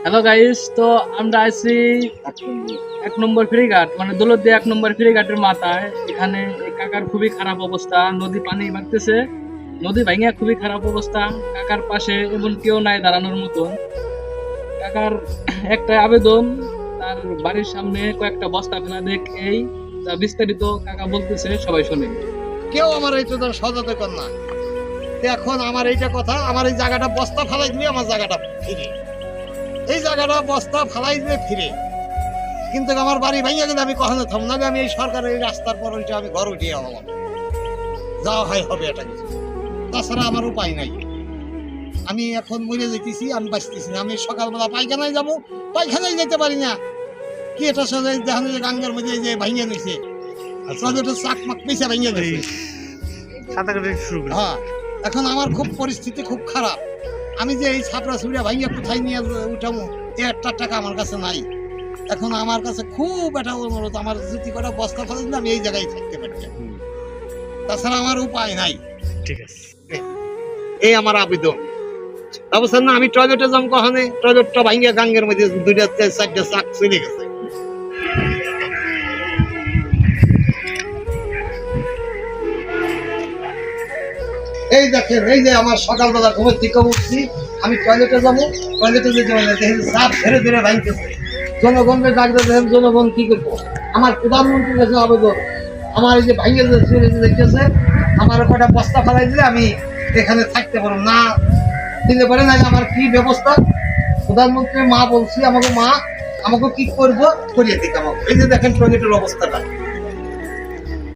Hello guys, তো আমরা আছি 1 নম্বর ফেরিঘাট, মানে দৌলতদিয়া 1 নম্বর ফেরিঘাটের মাথায়। এখানে এই কাকার খুবই খারাপ অবস্থা, নদী পানি বাড়তেছে, নদী ভাঙিয়া খুবই খারাপ অবস্থা। কাকার পাশে এমন কেউ নাই দাঁড়ানোর মতো। কাকার একটা আবেদন, তার বাড়ির সামনে কয়েকটা বস্তা ফেলা দেখ, এই যা বিস্তারিত কাকা বলতেছে, সবাই শুনে। কেউ আমার এই তো সজাতে কর না। এখন আমার এইটা কথা, আমার এই জায়গাটা বস্তা ফালাই দিলে আমার জায়গাটা ফিরে, এই জায়গাটা বস্তা ফালাই দিলে ফিরে। কিন্তু আমার বাড়ি ভাইয়া গেলে আমি কখনো থাম না, আমি এই সরকারের এই রাস্তার পর ওইটা আমি ঘর উঠিয়ে হলাম, যাওয়া হয় হবে এটা কিছু, তাছাড়া আমার উপায় নাই। আমি এখন মরে যেতেছি, আমি বাঁচতেছি না। আমি সকালবেলা পায়খানায় যাবো, পায়খানায় যেতে পারি না। কি এটা সবাই দেখেন যে গাঙ্গার মধ্যে এই যে ভাঙিয়ে নিছে, চাকমাক পিছা ভাঙিয়ে গেছে। হ্যাঁ, এখন আমার খুব পরিস্থিতি খুব খারাপ। আমি যে এই ছাপড়া ছুড়ে ভাইয়া কোথায় নিয়ে উঠাবো, একটা টাকা আমার কাছে নাই। এখন আমার কাছে খুব একটা অনুরোধ, আমার যদি কটা বস্তা ফেলে দিলে আমি এই জায়গায় থাকতে পারি, তাছাড়া আমার উপায় নাই। ঠিক আছে, এই আমার আবেদন। বুঝছেন না, আমি টয়লেটে যাম কখনে, টয়লেটটা ভাঙিয়া গাঙ্গের মধ্যে 2-4টা চাক চলে গেছে। এই দেখেন, এই যে আমার সকালবেলা ঘুমের থেকে উঠছি, আমি টয়লেটে যাবো, টয়লেটে যেতে পারি না, দেখেন চাপ ধীরে ধীরে ভাঙতেছে। জনগণকে ডাকতে দেখেন, জনগণ কি করবো? আমার প্রধানমন্ত্রীর কাছে আবেদন, আমার এই যে ভাঙে দেখতেছে, আমার কটা বস্তা ফেলাই দিলে আমি এখানে থাকতে পারবো না, দিলে পারে না। আমার কি ব্যবস্থা, প্রধানমন্ত্রী মা বলছি, আমাকে মা আমাকে কি করবো করিয়ে দিতে আমাকে। এই যে দেখেন টয়লেটের অবস্থাটা।